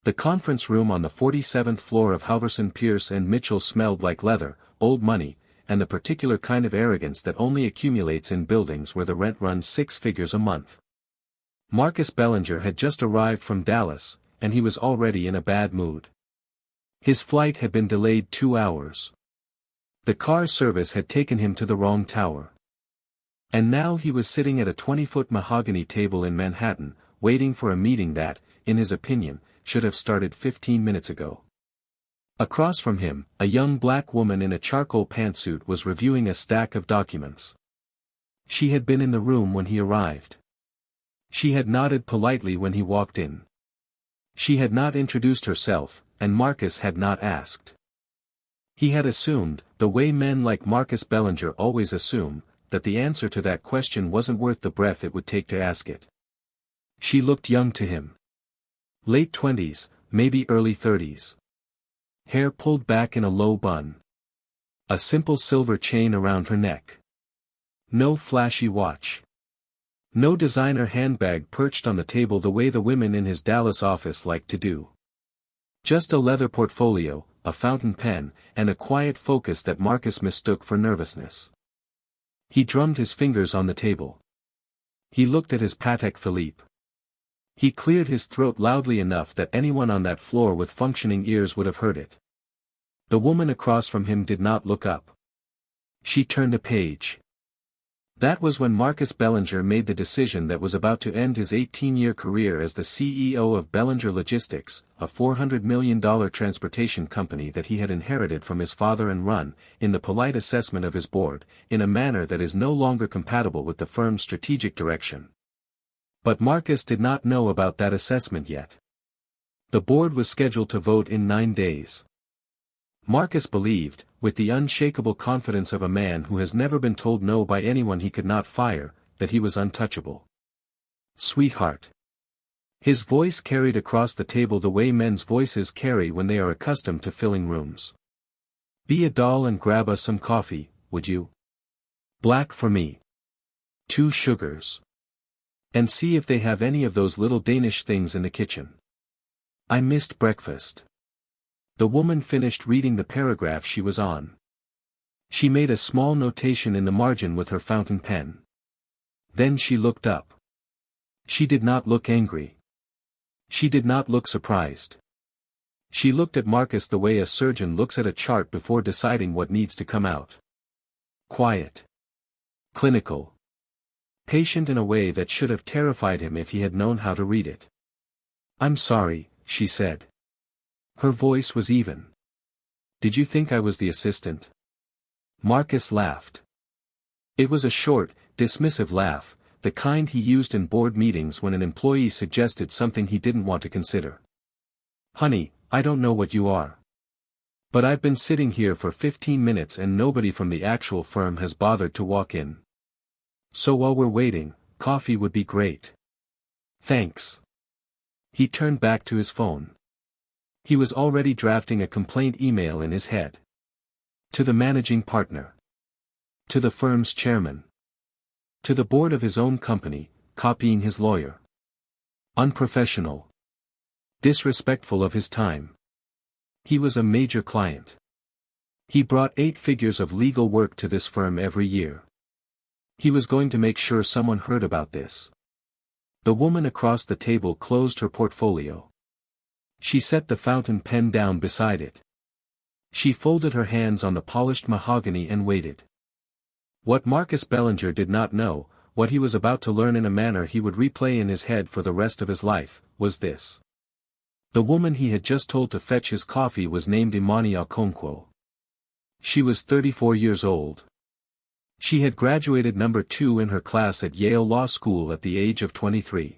The conference room on the 47th floor of Halverson Pierce and Mitchell smelled like leather, old money, and the particular kind of arrogance that only accumulates in buildings where the rent runs 6 figures a month. Marcus Bellinger had just arrived from Dallas, and he was already in a bad mood. His flight had been delayed 2 hours. The car service had taken him to the wrong tower. And now he was sitting at a 20-foot mahogany table in Manhattan, waiting for a meeting that, in his opinion, should have started 15 minutes ago. Across from him, a young black woman in a charcoal pantsuit was reviewing a stack of documents. She had been in the room when he arrived. She had nodded politely when he walked in. She had not introduced herself, and Marcus had not asked. He had assumed, the way men like Marcus Bellinger always assume, that the answer to that question wasn't worth the breath it would take to ask it. She looked young to him. Late 20s, maybe early 30s. Hair pulled back in a low bun. A simple silver chain around her neck. No flashy watch. No designer handbag perched on the table the way the women in his Dallas office liked to do. Just a leather portfolio, a fountain pen, and a quiet focus that Marcus mistook for nervousness. He drummed his fingers on the table. He looked at his Patek Philippe. He cleared his throat loudly enough that anyone on that floor with functioning ears would have heard it. The woman across from him did not look up. She turned a page. That was when Marcus Bellinger made the decision that was about to end his 18-year career as the CEO of Bellinger Logistics, a $400 million transportation company that he had inherited from his father and run, in the polite assessment of his board, in a manner that is no longer compatible with the firm's strategic direction. But Marcus did not know about that assessment yet. The board was scheduled to vote in 9 days. Marcus believed, with the unshakable confidence of a man who has never been told no by anyone he could not fire, that he was untouchable. Sweetheart. His voice carried across the table the way men's voices carry when they are accustomed to filling rooms. Be a doll and grab us some coffee, would you? Black for me. 2 sugars. And see if they have any of those little Danish things in the kitchen. I missed breakfast. The woman finished reading the paragraph she was on. She made a small notation in the margin with her fountain pen. Then she looked up. She did not look angry. She did not look surprised. She looked at Marcus the way a surgeon looks at a chart before deciding what needs to come out. Quiet. Clinical. Patient in a way that should have terrified him if he had known how to read it. I'm sorry, she said. Her voice was even. Did you think I was the assistant? Marcus laughed. It was a short, dismissive laugh, the kind he used in board meetings when an employee suggested something he didn't want to consider. Honey, I don't know what you are. But I've been sitting here for 15 minutes and nobody from the actual firm has bothered to walk in. So while we're waiting, coffee would be great. Thanks. He turned back to his phone. He was already drafting a complaint email in his head. To the managing partner. To the firm's chairman. To the board of his own company, copying his lawyer. Unprofessional. Disrespectful of his time. He was a major client. He brought 8 figures of legal work to this firm every year. He was going to make sure someone heard about this. The woman across the table closed her portfolio. She set the fountain pen down beside it. She folded her hands on the polished mahogany and waited. What Marcus Bellinger did not know, what he was about to learn in a manner he would replay in his head for the rest of his life, was this. The woman he had just told to fetch his coffee was named Imani Okonkwo. She was 34 years old. She had graduated number 2 in her class at Yale Law School at the age of 23.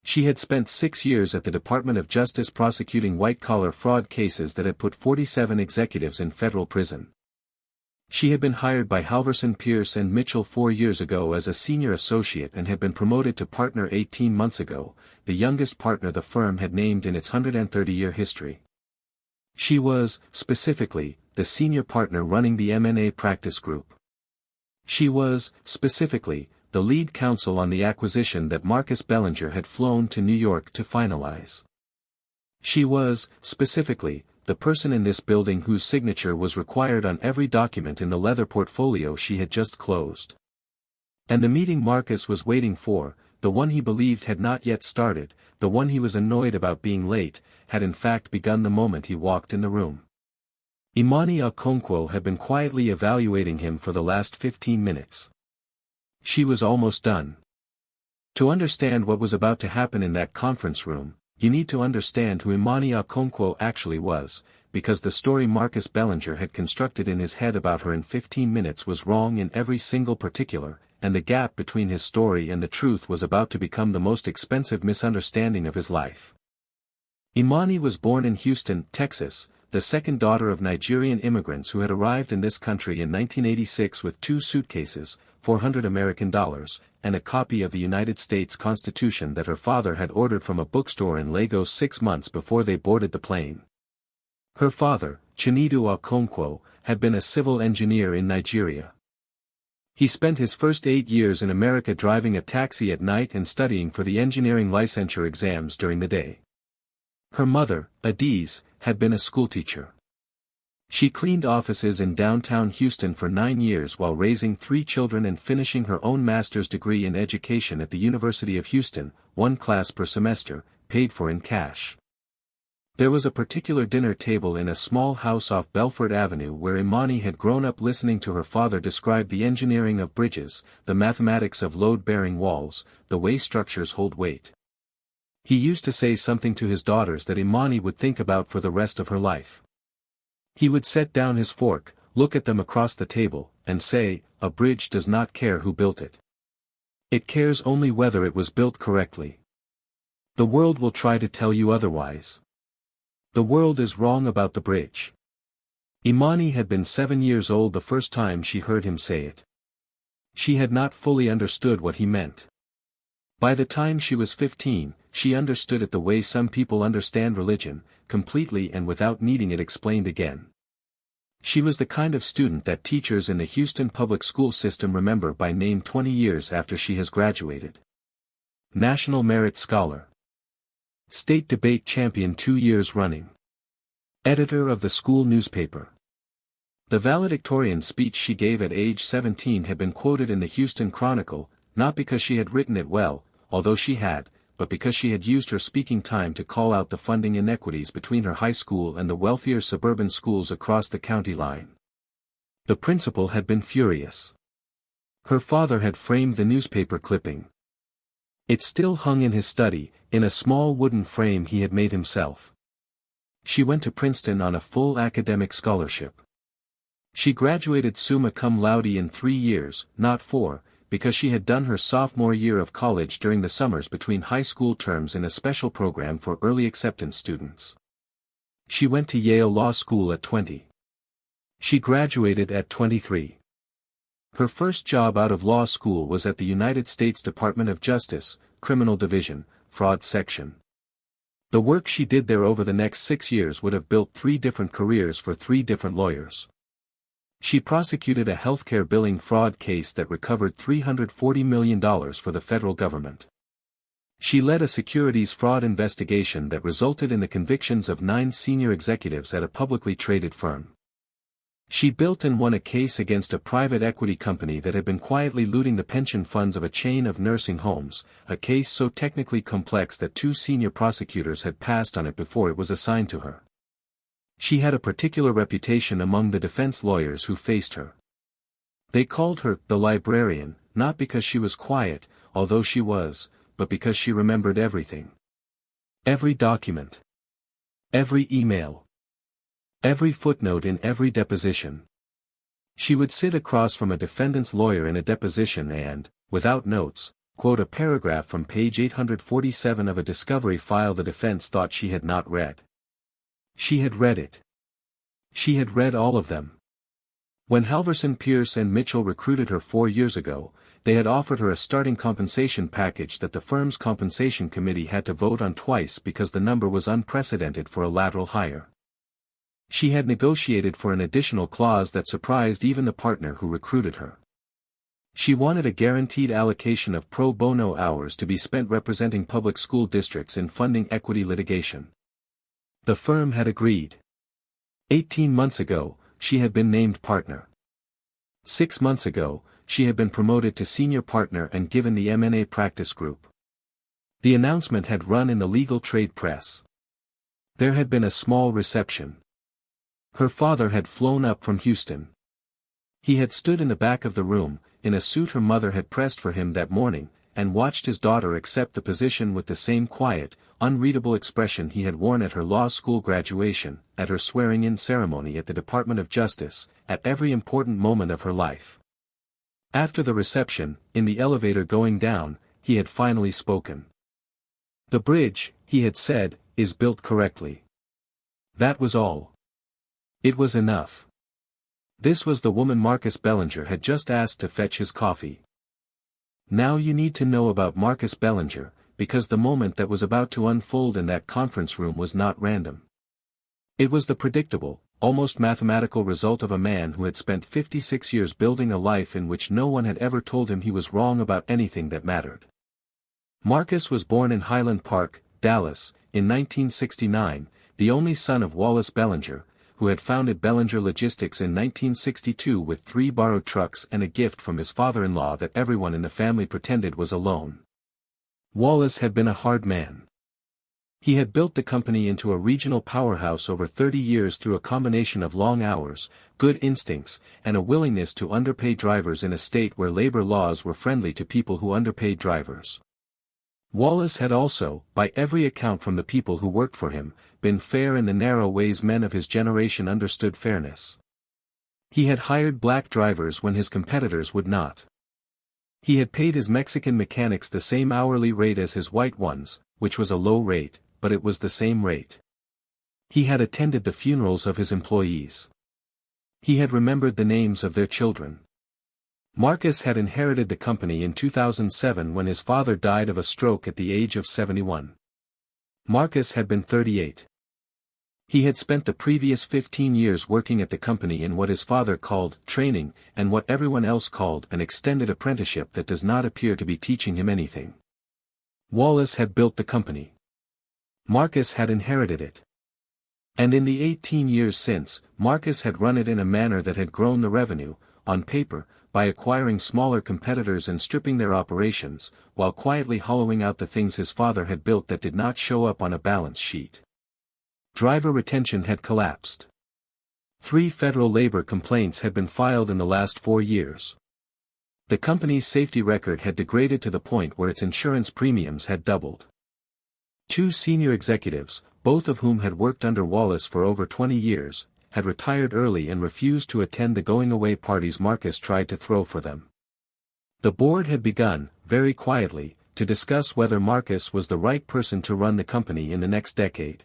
She had spent 6 years at the Department of Justice prosecuting white-collar fraud cases that had put 47 executives in federal prison. She had been hired by Halverson Pierce and Mitchell 4 years ago as a senior associate and had been promoted to partner 18 months ago, the youngest partner the firm had named in its 130-year history. She was, specifically, the senior partner running the M&A practice group. She was, specifically, the lead counsel on the acquisition that Marcus Bellinger had flown to New York to finalize. She was, specifically, the person in this building whose signature was required on every document in the leather portfolio she had just closed. And the meeting Marcus was waiting for, the one he believed had not yet started, the one he was annoyed about being late, had in fact begun the moment he walked in the room. Imani Okonkwo had been quietly evaluating him for the last 15 minutes. She was almost done. To understand what was about to happen in that conference room, you need to understand who Imani Okonkwo actually was, because the story Marcus Bellinger had constructed in his head about her in 15 minutes was wrong in every single particular, and the gap between his story and the truth was about to become the most expensive misunderstanding of his life. Imani was born in Houston, Texas, the second daughter of Nigerian immigrants who had arrived in this country in 1986 with 2 suitcases, $400 American, and a copy of the United States Constitution that her father had ordered from a bookstore in Lagos 6 months before they boarded the plane. Her father, Chinedu Okonkwo, had been a civil engineer in Nigeria. He spent his first 8 years in America driving a taxi at night and studying for the engineering licensure exams during the day. Her mother, Adiz, had been a schoolteacher. She cleaned offices in downtown Houston for 9 years while raising 3 children and finishing her own master's degree in education at the University of Houston, 1 class per semester, paid for in cash. There was a particular dinner table in a small house off Belfort Avenue where Imani had grown up listening to her father describe the engineering of bridges, the mathematics of load-bearing walls, the way structures hold weight. He used to say something to his daughters that Imani would think about for the rest of her life. He would set down his fork, look at them across the table, and say, "A bridge does not care who built it. It cares only whether it was built correctly. The world will try to tell you otherwise. The world is wrong about the bridge." Imani had been 7 years old the first time she heard him say it. She had not fully understood what he meant. By the time she was 15, she understood it the way some people understand religion, completely and without needing it explained again. She was the kind of student that teachers in the Houston public school system remember by name 20 years after she has graduated. National Merit Scholar. State debate champion 2 years running. Editor of the school newspaper. The valedictorian speech she gave at age 17 had been quoted in the Houston Chronicle, not because she had written it well, although she had, but because she had used her speaking time to call out the funding inequities between her high school and the wealthier suburban schools across the county line. The principal had been furious. Her father had framed the newspaper clipping. It still hung in his study, in a small wooden frame he had made himself. She went to Princeton on a full academic scholarship. She graduated summa cum laude in 3 years, not 4, because she had done her sophomore year of college during the summers between high school terms in a special program for early acceptance students. She went to Yale Law School at 20. She graduated at 23. Her first job out of law school was at the United States Department of Justice, Criminal Division, Fraud Section. The work she did there over the next 6 years would have built 3 different careers for 3 different lawyers. She prosecuted a healthcare billing fraud case that recovered $340 million for the federal government. She led a securities fraud investigation that resulted in the convictions of 9 senior executives at a publicly traded firm. She built and won a case against a private equity company that had been quietly looting the pension funds of a chain of nursing homes, a case so technically complex that 2 senior prosecutors had passed on it before it was assigned to her. She had a particular reputation among the defense lawyers who faced her. They called her the librarian, not because she was quiet, although she was, but because she remembered everything. Every document. Every email. Every footnote in every deposition. She would sit across from a defendant's lawyer in a deposition and, without notes, quote a paragraph from page 847 of a discovery file the defense thought she had not read. She had read it. She had read all of them. When Halverson, Pierce and Mitchell recruited her 4 years ago, they had offered her a starting compensation package that the firm's compensation committee had to vote on twice because the number was unprecedented for a lateral hire. She had negotiated for an additional clause that surprised even the partner who recruited her. She wanted a guaranteed allocation of pro bono hours to be spent representing public school districts in funding equity litigation. The firm had agreed. 18 months ago, she had been named partner. 6 months ago, she had been promoted to senior partner and given the M&A practice group. The announcement had run in the legal trade press. There had been a small reception. Her father had flown up from Houston. He had stood in the back of the room, in a suit her mother had pressed for him that morning, and watched his daughter accept the position with the same quiet, unreadable expression he had worn at her law school graduation, at her swearing-in ceremony at the Department of Justice, at every important moment of her life. After the reception, in the elevator going down, he had finally spoken. "The bridge," he had said, "is built correctly." That was all. It was enough. This was the woman Marcus Bellinger had just asked to fetch his coffee. Now you need to know about Marcus Bellinger, because the moment that was about to unfold in that conference room was not random. It was the predictable, almost mathematical result of a man who had spent 56 years building a life in which no one had ever told him he was wrong about anything that mattered. Marcus was born in Highland Park, Dallas, in 1969, the only son of Wallace Bellinger, who had founded Bellinger Logistics in 1962 with 3 borrowed trucks and a gift from his father-in-law that everyone in the family pretended was a loan. Wallace had been a hard man. He had built the company into a regional powerhouse over 30 years through a combination of long hours, good instincts, and a willingness to underpay drivers in a state where labor laws were friendly to people who underpaid drivers. Wallace had also, by every account from the people who worked for him, been fair in the narrow ways men of his generation understood fairness. He had hired black drivers when his competitors would not. He had paid his Mexican mechanics the same hourly rate as his white ones, which was a low rate, but it was the same rate. He had attended the funerals of his employees. He had remembered the names of their children. Marcus had inherited the company in 2007 when his father died of a stroke at the age of 71. Marcus had been 38. He had spent the previous 15 years working at the company in what his father called training, and what everyone else called an extended apprenticeship that does not appear to be teaching him anything. Wallace had built the company. Marcus had inherited it. And in the 18 years since, Marcus had run it in a manner that had grown the revenue, on paper, by acquiring smaller competitors and stripping their operations, while quietly hollowing out the things his father had built that did not show up on a balance sheet. Driver retention had collapsed. 3 federal labor complaints had been filed in the last 4 years. The company's safety record had degraded to the point where its insurance premiums had doubled. 2 senior executives, both of whom had worked under Wallace for over 20 years, had retired early and refused to attend the going-away parties Marcus tried to throw for them. The board had begun, very quietly, to discuss whether Marcus was the right person to run the company in the next decade.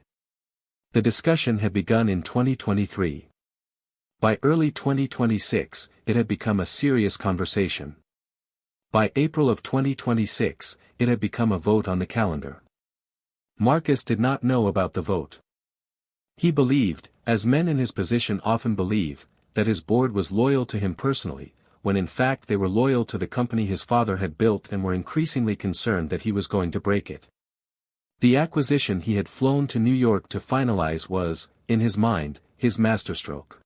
The discussion had begun in 2023. By early 2026, it had become a serious conversation. By April of 2026, it had become a vote on the calendar. Marcus did not know about the vote. He believed, as men in his position often believe, that his board was loyal to him personally, when in fact they were loyal to the company his father had built and were increasingly concerned that he was going to break it. The acquisition he had flown to New York to finalize was, in his mind, his masterstroke.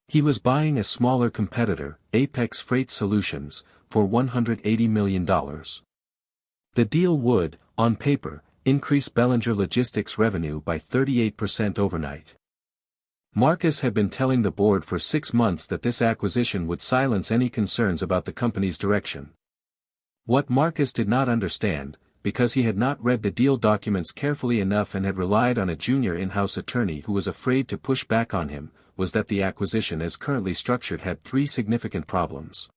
He was buying a smaller competitor, Apex Freight Solutions, for $180 million. The deal would, on paper, increase Bellinger Logistics' revenue by 38% overnight. Marcus had been telling the board for 6 months that this acquisition would silence any concerns about the company's direction. What Marcus did not understand, because he had not read the deal documents carefully enough and had relied on a junior in-house attorney who was afraid to push back on him, was that the acquisition as currently structured had 3 significant problems.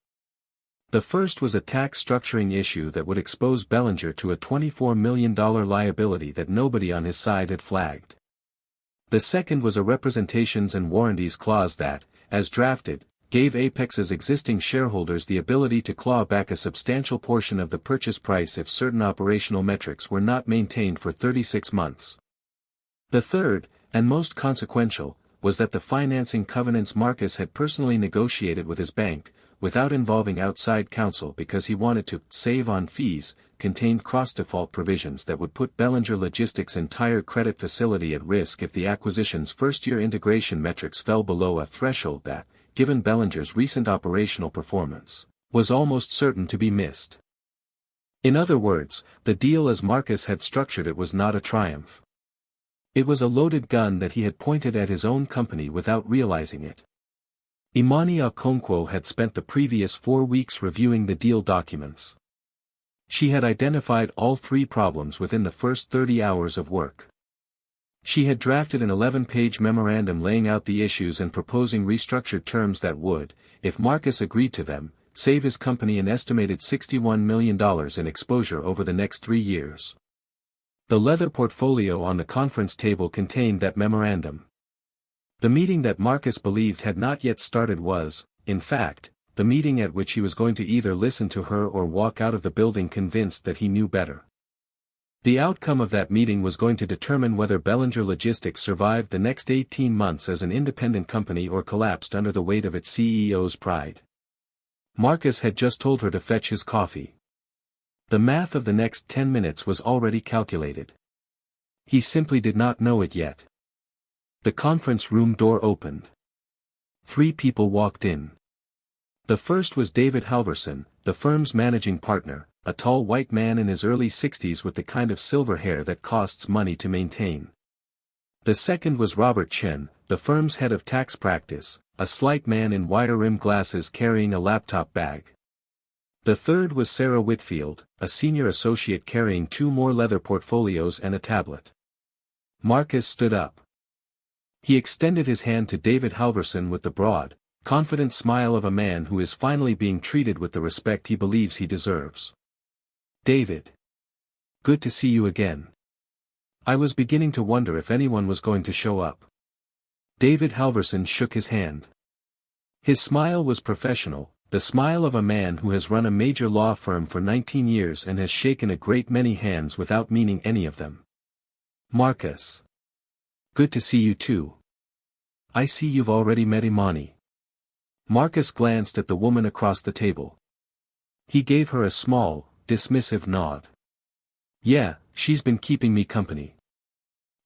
The first was a tax structuring issue that would expose Bellinger to a $24 million liability that nobody on his side had flagged. The second was a representations and warranties clause that, as drafted, gave Apex's existing shareholders the ability to claw back a substantial portion of the purchase price if certain operational metrics were not maintained for 36 months. The third, and most consequential, was that the financing covenants Marcus had personally negotiated with his bank, without involving outside counsel because he wanted to save on fees, contained cross-default provisions that would put Bellinger Logistics' entire credit facility at risk if the acquisition's first-year integration metrics fell below a threshold that, given Bellinger's recent operational performance, was almost certain to be missed. In other words, the deal as Marcus had structured it was not a triumph. It was a loaded gun that he had pointed at his own company without realizing it. Imani Okonkwo had spent the previous 4 weeks reviewing the deal documents. She had identified all 3 problems within the first 30 hours of work. She had drafted an 11-page memorandum laying out the issues and proposing restructured terms that would, if Marcus agreed to them, save his company an estimated $61 million in exposure over the next 3 years. The leather portfolio on the conference table contained that memorandum. The meeting that Marcus believed had not yet started was, in fact, the meeting at which he was going to either listen to her or walk out of the building convinced that he knew better. The outcome of that meeting was going to determine whether Bellinger Logistics survived the next 18 months as an independent company or collapsed under the weight of its CEO's pride. Marcus had just told her to fetch his coffee. The math of the next 10 minutes was already calculated. He simply did not know it yet. The conference room door opened. 3 people walked in. The first was David Halverson, the firm's managing partner, a tall white man in his early 60s with the kind of silver hair that costs money to maintain. The second was Robert Chen, the firm's head of tax practice, a slight man in wire-rimmed glasses carrying a laptop bag. The third was Sarah Whitfield, a senior associate carrying 2 more leather portfolios and a tablet. Marcus stood up. He extended his hand to David Halverson with the broad, confident smile of a man who is finally being treated with the respect he believes he deserves. David. Good to see you again. I was beginning to wonder if anyone was going to show up. David Halverson shook his hand. His smile was professional, the smile of a man who has run a major law firm for 19 years and has shaken a great many hands without meaning any of them. Marcus. Good to see you too. I see you've already met Imani. Marcus glanced at the woman across the table. He gave her a small, dismissive nod. Yeah, she's been keeping me company.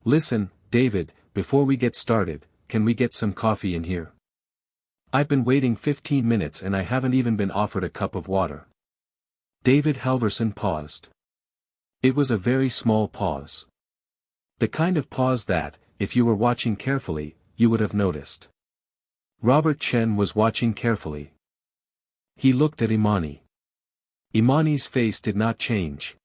Listen, David, before we get started, can we get some coffee in here? I've been waiting 15 minutes and I haven't even been offered a cup of water. David Halverson paused. It was a very small pause. The kind of pause that, if you were watching carefully, you would have noticed. Robert Chen was watching carefully. He looked at Imani. Imani's face did not change.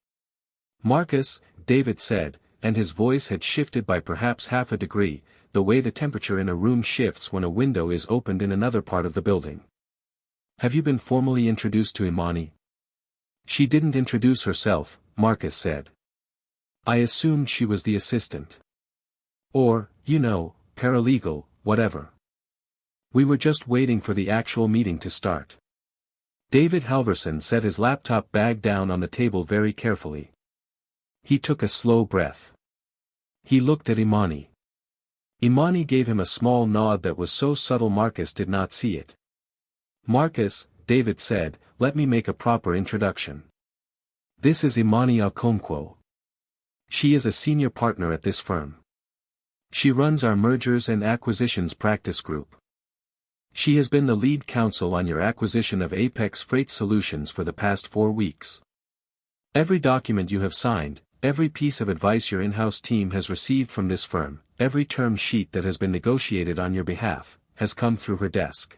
Marcus, David said, and his voice had shifted by perhaps half a degree, the way the temperature in a room shifts when a window is opened in another part of the building. Have you been formally introduced to Imani? She didn't introduce herself, Marcus said. I assumed she was the assistant. Or, paralegal, whatever. We were just waiting for the actual meeting to start. David Halverson set his laptop bag down on the table very carefully. He took a slow breath. He looked at Imani. Imani gave him a small nod that was so subtle Marcus did not see it. Marcus, David said, let me make a proper introduction. This is Imani Okonkwo. She is a senior partner at this firm. She runs our mergers and acquisitions practice group. She has been the lead counsel on your acquisition of Apex Freight Solutions for the past 4 weeks. Every document you have signed, every piece of advice your in-house team has received from this firm, every term sheet that has been negotiated on your behalf, has come through her desk.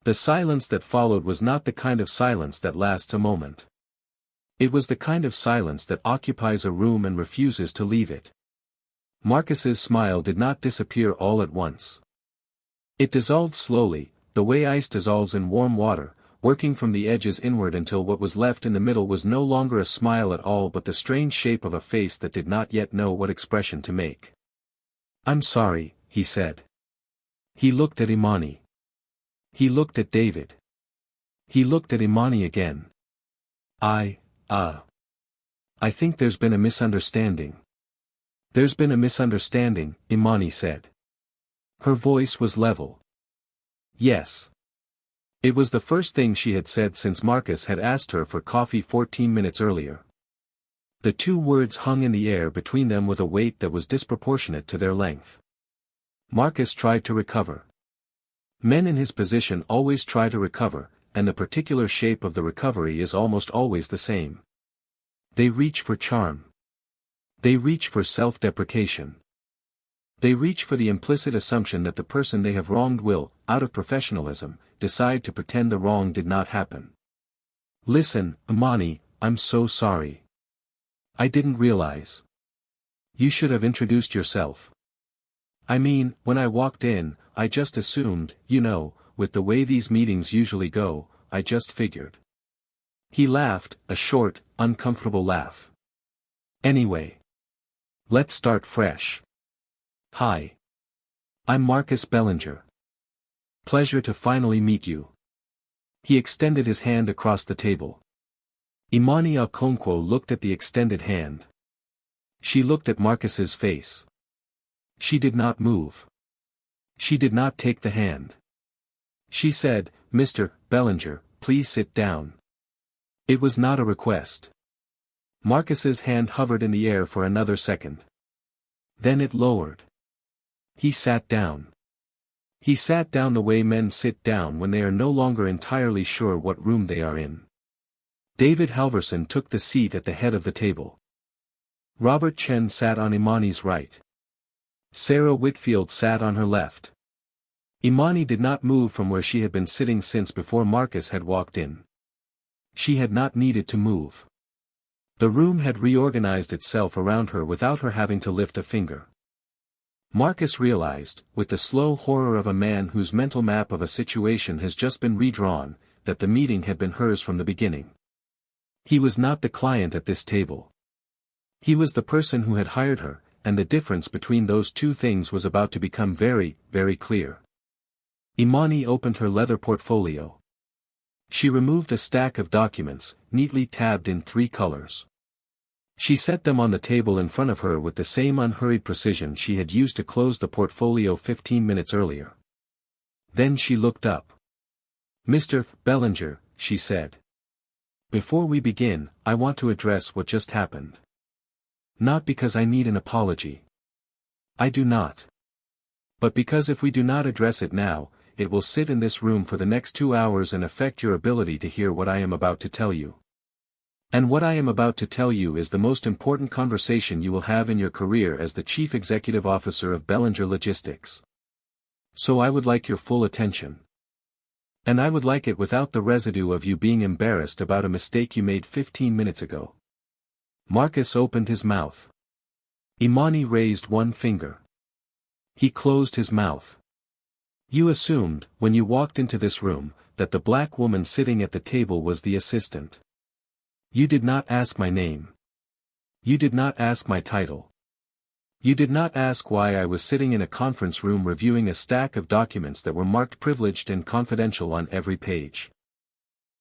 The silence that followed was not the kind of silence that lasts a moment. It was the kind of silence that occupies a room and refuses to leave it. Marcus's smile did not disappear all at once. It dissolved slowly, the way ice dissolves in warm water, working from the edges inward until what was left in the middle was no longer a smile at all but the strange shape of a face that did not yet know what expression to make. I'm sorry, he said. He looked at Imani. He looked at David. He looked at Imani again. I think there's been a misunderstanding. There's been a misunderstanding, Imani said. Her voice was level. Yes. It was the first thing she had said since Marcus had asked her for coffee 14 minutes earlier. The two words hung in the air between them with a weight that was disproportionate to their length. Marcus tried to recover. Men in his position always try to recover, and the particular shape of the recovery is almost always the same. They reach for charm. They reach for self-deprecation. They reach for the implicit assumption that the person they have wronged will, out of professionalism, decide to pretend the wrong did not happen. Listen, Imani, I'm so sorry. I didn't realize. You should have introduced yourself. I mean, when I walked in, I just assumed, with the way these meetings usually go, I just figured. He laughed, a short, uncomfortable laugh. Anyway. Let's start fresh. Hi. I'm Marcus Bellinger. Pleasure to finally meet you. He extended his hand across the table. Imani Okonkwo looked at the extended hand. She looked at Marcus's face. She did not move. She did not take the hand. She said, Mr. Bellinger, please sit down. It was not a request. Marcus's hand hovered in the air for another second. Then it lowered. He sat down. He sat down the way men sit down when they are no longer entirely sure what room they are in. David Halverson took the seat at the head of the table. Robert Chen sat on Imani's right. Sarah Whitfield sat on her left. Imani did not move from where she had been sitting since before Marcus had walked in. She had not needed to move. The room had reorganized itself around her without her having to lift a finger. Marcus realized, with the slow horror of a man whose mental map of a situation has just been redrawn, that the meeting had been hers from the beginning. He was not the client at this table. He was the person who had hired her, and the difference between those two things was about to become very, very clear. Imani opened her leather portfolio. She removed a stack of documents, neatly tabbed in 3 colors. She set them on the table in front of her with the same unhurried precision she had used to close the portfolio 15 minutes earlier. Then she looked up. Mr. Bellinger, she said. Before we begin, I want to address what just happened. Not because I need an apology. I do not. But because if we do not address it now, it will sit in this room for the next 2 hours and affect your ability to hear what I am about to tell you. And what I am about to tell you is the most important conversation you will have in your career as the Chief Executive Officer of Bellinger Logistics. So I would like your full attention. And I would like it without the residue of you being embarrassed about a mistake you made 15 minutes ago. Marcus opened his mouth. Imani raised one finger. He closed his mouth. You assumed, when you walked into this room, that the black woman sitting at the table was the assistant. You did not ask my name. You did not ask my title. You did not ask why I was sitting in a conference room reviewing a stack of documents that were marked privileged and confidential on every page.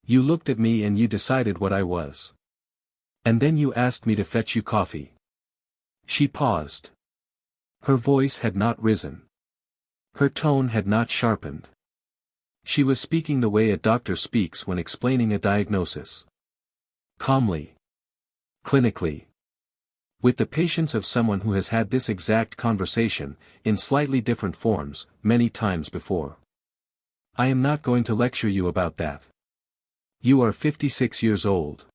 You looked at me and you decided what I was. And then you asked me to fetch you coffee. She paused. Her voice had not risen. Her tone had not sharpened. She was speaking the way a doctor speaks when explaining a diagnosis. Calmly. Clinically. With the patience of someone who has had this exact conversation, in slightly different forms, many times before. I am not going to lecture you about that. You are 56 years old.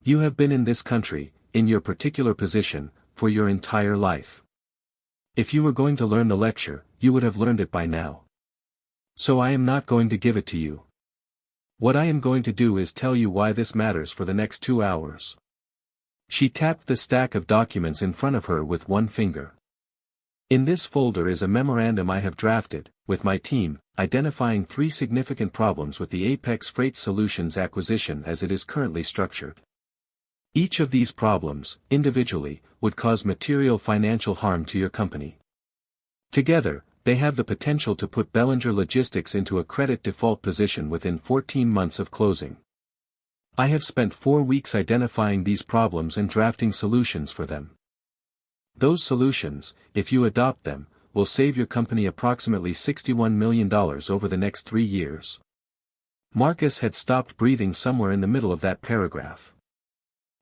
You have been in this country, in your particular position, for your entire life. If you were going to learn the lecture, you would have learned it by now. So I am not going to give it to you. What I am going to do is tell you why this matters for the next 2 hours. She tapped the stack of documents in front of her with one finger. In this folder is a memorandum I have drafted, with my team, identifying 3 significant problems with the Apex Freight Solutions acquisition as it is currently structured. Each of these problems, individually, would cause material financial harm to your company. Together, they have the potential to put Bellinger Logistics into a credit default position within 14 months of closing. I have spent 4 weeks identifying these problems and drafting solutions for them. Those solutions, if you adopt them, will save your company approximately $61 million over the next 3 years. Marcus had stopped breathing somewhere in the middle of that paragraph.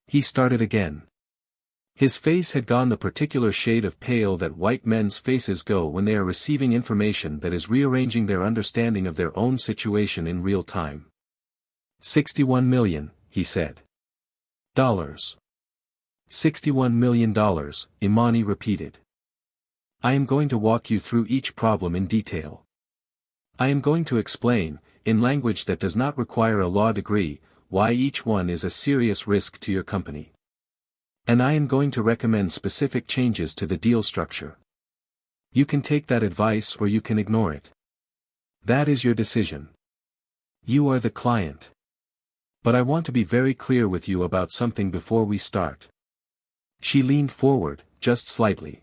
He started again. His face had gone the particular shade of pale that white men's faces go when they are receiving information that is rearranging their understanding of their own situation in real time. 61 million, he said. Dollars. $61 million, Imani repeated. I am going to walk you through each problem in detail. I am going to explain, in language that does not require a law degree, why each one is a serious risk to your company. And I am going to recommend specific changes to the deal structure. You can take that advice or you can ignore it. That is your decision. You are the client. But I want to be very clear with you about something before we start. She leaned forward, just slightly.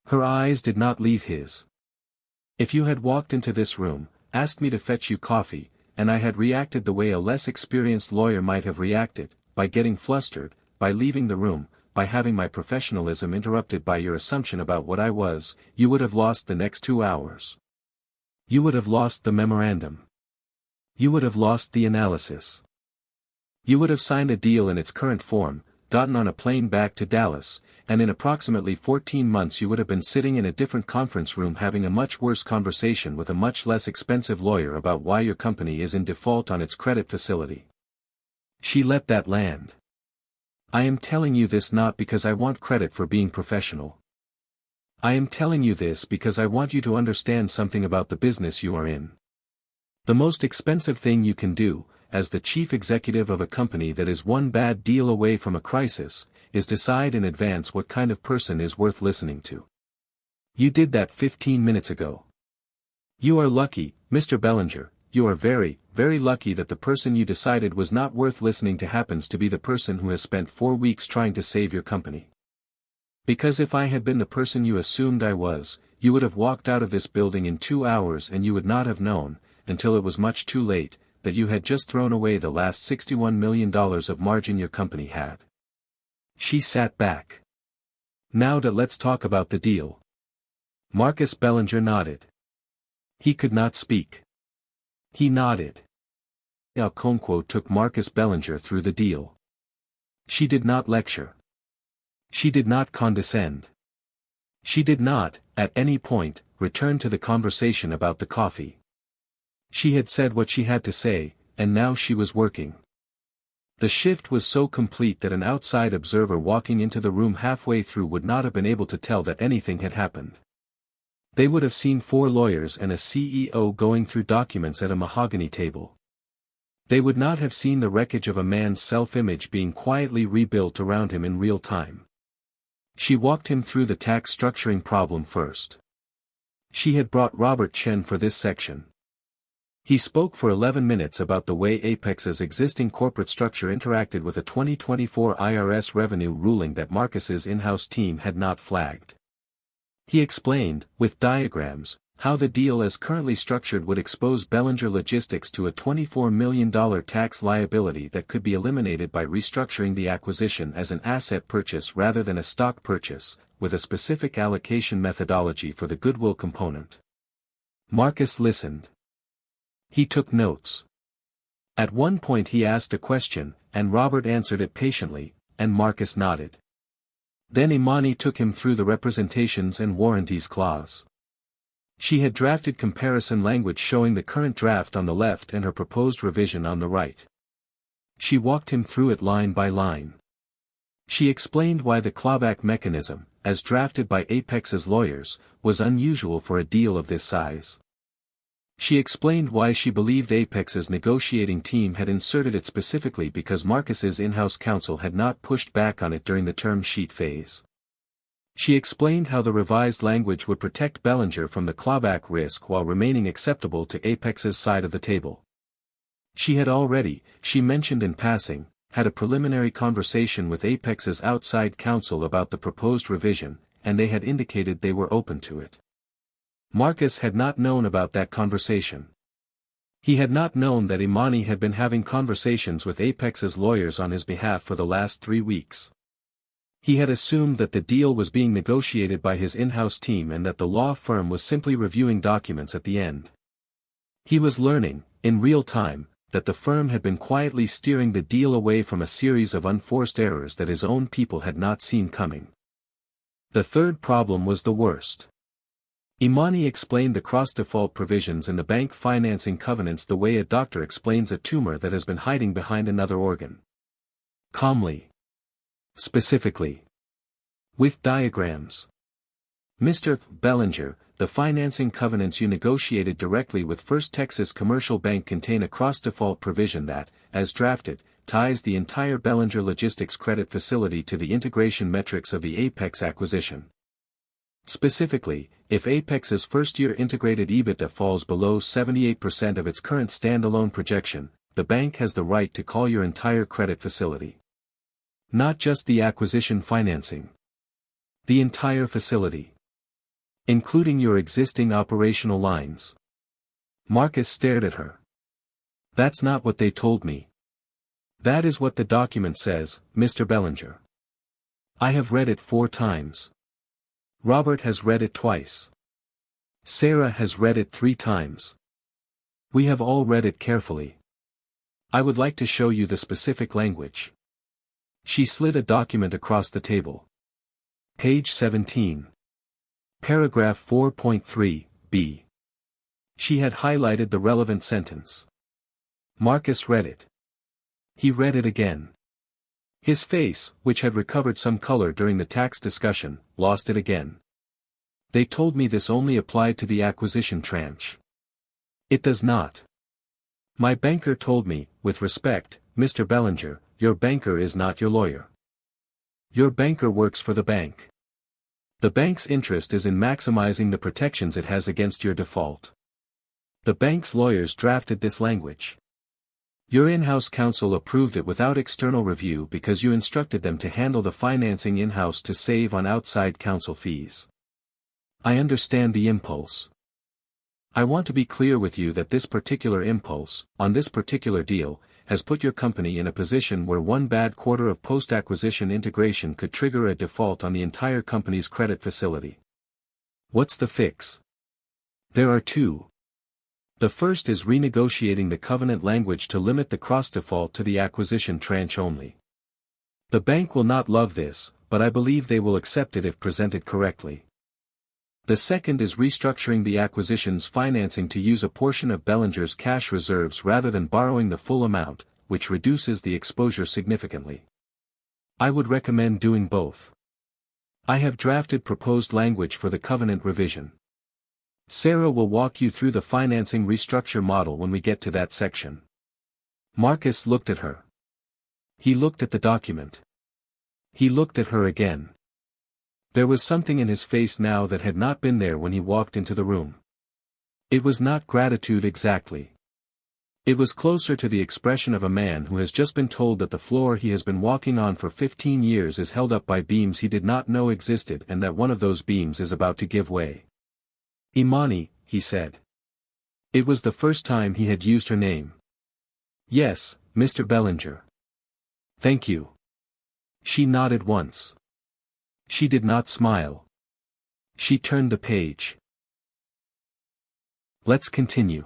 Her eyes did not leave his. If you had walked into this room, asked me to fetch you coffee, and I had reacted the way a less experienced lawyer might have reacted, by getting flustered, by leaving the room, by having my professionalism interrupted by your assumption about what I was, you would have lost the next 2 hours. You would have lost the memorandum. You would have lost the analysis. You would have signed a deal in its current form, gotten on a plane back to Dallas, and in approximately 14 months you would have been sitting in a different conference room having a much worse conversation with a much less expensive lawyer about why your company is in default on its credit facility. She let that land. I am telling you this not because I want credit for being professional. I am telling you this because I want you to understand something about the business you are in. The most expensive thing you can do, as the chief executive of a company that is one bad deal away from a crisis, is decide in advance what kind of person is worth listening to. You did that 15 minutes ago. You are lucky, Mr. Bellinger, you are very, very lucky that the person you decided was not worth listening to happens to be the person who has spent 4 weeks trying to save your company. Because if I had been the person you assumed I was, you would have walked out of this building in 2 hours and you would not have known, until it was much too late, that you had just thrown away the last $61 million of margin your company had. She sat back. Now let's talk about the deal. Marcus Bellinger nodded. He could not speak. He nodded. Imani Okonkwo took Marcus Bellinger through the deal. She did not lecture. She did not condescend. She did not, at any point, return to the conversation about the coffee. She had said what she had to say, and now she was working. The shift was so complete that an outside observer walking into the room halfway through would not have been able to tell that anything had happened. They would have seen 4 lawyers and a CEO going through documents at a mahogany table. They would not have seen the wreckage of a man's self-image being quietly rebuilt around him in real time. She walked him through the tax structuring problem first. She had brought Robert Chen for this section. He spoke for 11 minutes about the way Apex's existing corporate structure interacted with a 2024 IRS revenue ruling that Marcus's in-house team had not flagged. He explained, with diagrams, how the deal as currently structured would expose Bellinger Logistics to a $24 million tax liability that could be eliminated by restructuring the acquisition as an asset purchase rather than a stock purchase, with a specific allocation methodology for the goodwill component. Marcus listened. He took notes. At one point he asked a question, and Robert answered it patiently, and Marcus nodded. Then Imani took him through the representations and warranties clause. She had drafted comparison language showing the current draft on the left and her proposed revision on the right. She walked him through it line by line. She explained why the clawback mechanism, as drafted by Apex's lawyers, was unusual for a deal of this size. She explained why she believed Apex's negotiating team had inserted it specifically because Marcus's in-house counsel had not pushed back on it during the term sheet phase. She explained how the revised language would protect Bellinger from the clawback risk while remaining acceptable to Apex's side of the table. She had already, she mentioned in passing, had a preliminary conversation with Apex's outside counsel about the proposed revision, and they had indicated they were open to it. Marcus had not known about that conversation. He had not known that Imani had been having conversations with Apex's lawyers on his behalf for the last 3 weeks. He had assumed that the deal was being negotiated by his in-house team and that the law firm was simply reviewing documents at the end. He was learning, in real time, that the firm had been quietly steering the deal away from a series of unforced errors that his own people had not seen coming. The third problem was the worst. Imani explained the cross-default provisions in the bank financing covenants the way a doctor explains a tumor that has been hiding behind another organ. Calmly. Specifically. With diagrams. Mr. Bellinger, the financing covenants you negotiated directly with First Texas Commercial Bank contain a cross-default provision that, as drafted, ties the entire Bellinger Logistics credit facility to the integration metrics of the Apex acquisition. Specifically, if Apex's first-year integrated EBITDA falls below 78% of its current standalone projection, the bank has the right to call your entire credit facility. Not just the acquisition financing. The entire facility. Including your existing operational lines. Marcus stared at her. That's not what they told me. That is what the document says, Mr. Bellinger. I have read it 4 times. Robert has read it twice. Sarah has read it 3 times. We have all read it carefully. I would like to show you the specific language. She slid a document across the table. Page 17. Paragraph 4.3, B. She had highlighted the relevant sentence. Marcus read it. He read it again. His face, which had recovered some color during the tax discussion, lost it again. They told me this only applied to the acquisition tranche. It does not. My banker told me, with respect, Mr. Bellinger, your banker is not your lawyer. Your banker works for the bank. The bank's interest is in maximizing the protections it has against your default. The bank's lawyers drafted this language. Your in-house counsel approved it without external review because you instructed them to handle the financing in-house to save on outside counsel fees. I understand the impulse. I want to be clear with you that this particular impulse, on this particular deal, has put your company in a position where one bad quarter of post-acquisition integration could trigger a default on the entire company's credit facility. What's the fix? There are 2. The first is renegotiating the covenant language to limit the cross-default to the acquisition tranche only. The bank will not love this, but I believe they will accept it if presented correctly. The second is restructuring the acquisition's financing to use a portion of Bellinger's cash reserves rather than borrowing the full amount, which reduces the exposure significantly. I would recommend doing both. I have drafted proposed language for the covenant revision. Sarah will walk you through the financing restructure model when we get to that section. Marcus looked at her. He looked at the document. He looked at her again. There was something in his face now that had not been there when he walked into the room. It was not gratitude exactly. It was closer to the expression of a man who has just been told that the floor he has been walking on for 15 years is held up by beams he did not know existed and that one of those beams is about to give way. Imani, he said. It was the first time he had used her name. Yes, Mr. Bellinger. Thank you. She nodded once. She did not smile. She turned the page. Let's continue.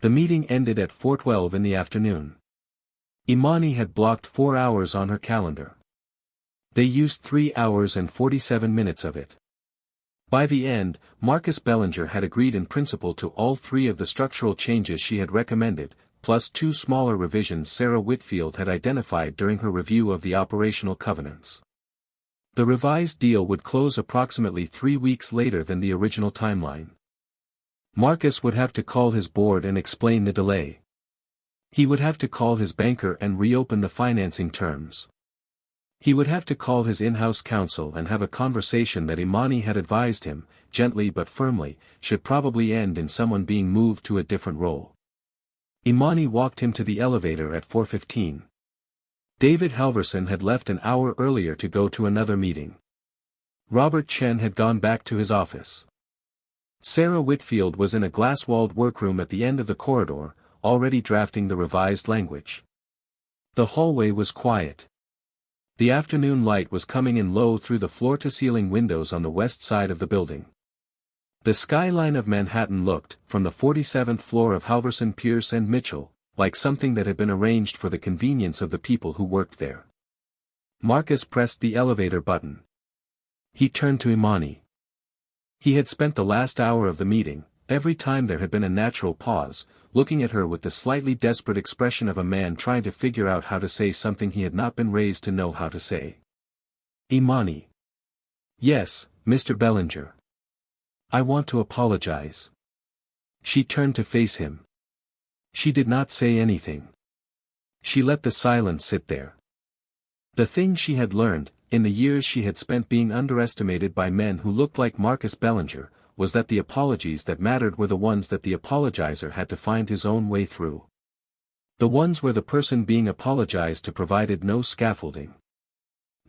The meeting ended at 4:12 in the afternoon. Imani had blocked 4 hours on her calendar. They used 3 hours and 47 minutes of it. By the end, Marcus Bellinger had agreed in principle to all 3 of the structural changes she had recommended, plus 2 smaller revisions Sarah Whitfield had identified during her review of the operational covenants. The revised deal would close approximately 3 weeks later than the original timeline. Marcus would have to call his board and explain the delay. He would have to call his banker and reopen the financing terms. He would have to call his in-house counsel and have a conversation that Imani had advised him, gently but firmly, should probably end in someone being moved to a different role. Imani walked him to the elevator at 4:15. David Halverson had left an hour earlier to go to another meeting. Robert Chen had gone back to his office. Sarah Whitfield was in a glass-walled workroom at the end of the corridor, already drafting the revised language. The hallway was quiet. The afternoon light was coming in low through the floor-to-ceiling windows on the west side of the building. The skyline of Manhattan looked, from the 47th floor of Halverson Pierce and Mitchell, like something that had been arranged for the convenience of the people who worked there. Marcus pressed the elevator button. He turned to Imani. He had spent the last hour of the meeting, every time there had been a natural pause, looking at her with the slightly desperate expression of a man trying to figure out how to say something he had not been raised to know how to say. Imani. Yes, Mr. Bellinger. I want to apologize. She turned to face him. She did not say anything. She let the silence sit there. The thing she had learned, in the years she had spent being underestimated by men who looked like Marcus Bellinger, was that the apologies that mattered were the ones that the apologizer had to find his own way through. The ones where the person being apologized to provided no scaffolding.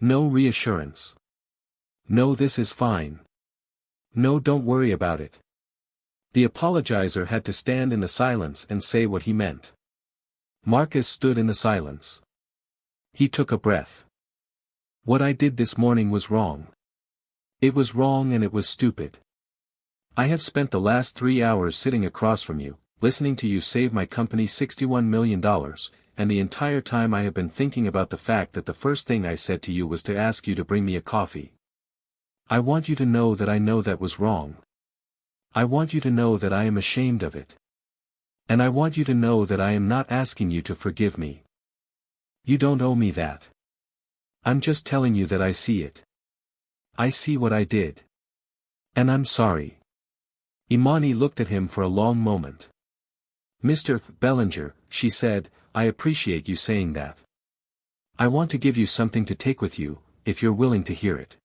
No reassurance. No, this is fine. No, don't worry about it. The apologizer had to stand in the silence and say what he meant. Marcus stood in the silence. He took a breath. What I did this morning was wrong. It was wrong and it was stupid. I have spent the last 3 hours sitting across from you, listening to you save my company $61 million, and the entire time I have been thinking about the fact that the first thing I said to you was to ask you to bring me a coffee. I want you to know that I know that was wrong. I want you to know that I am ashamed of it. And I want you to know that I am not asking you to forgive me. You don't owe me that. I'm just telling you that I see it. I see what I did. And I'm sorry. Imani looked at him for a long moment. Mr. Bellinger, she said, I appreciate you saying that. I want to give you something to take with you, if you're willing to hear it.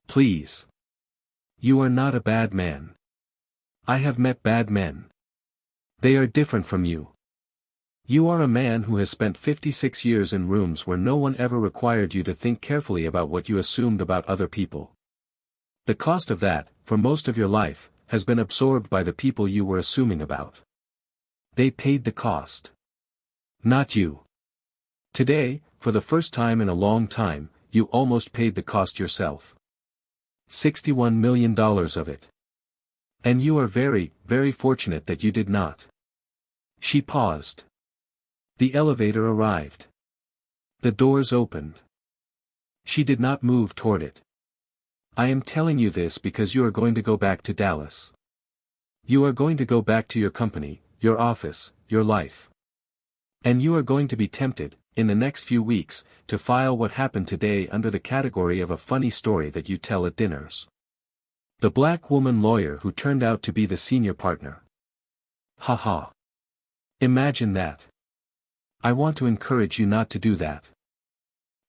Please. You are not a bad man. I have met bad men. They are different from you. You are a man who has spent 56 years in rooms where no one ever required you to think carefully about what you assumed about other people. The cost of that, for most of your life, has been absorbed by the people you were assuming about. They paid the cost. Not you. Today, for the first time in a long time, you almost paid the cost yourself. $61 million of it. And you are very, very fortunate that you did not. She paused. The elevator arrived. The doors opened. She did not move toward it. I am telling you this because you are going to go back to Dallas. You are going to go back to your company, your office, your life. And you are going to be tempted, in the next few weeks, to file what happened today under the category of a funny story that you tell at dinners. The black woman lawyer who turned out to be the senior partner. Ha ha. Imagine that. I want to encourage you not to do that.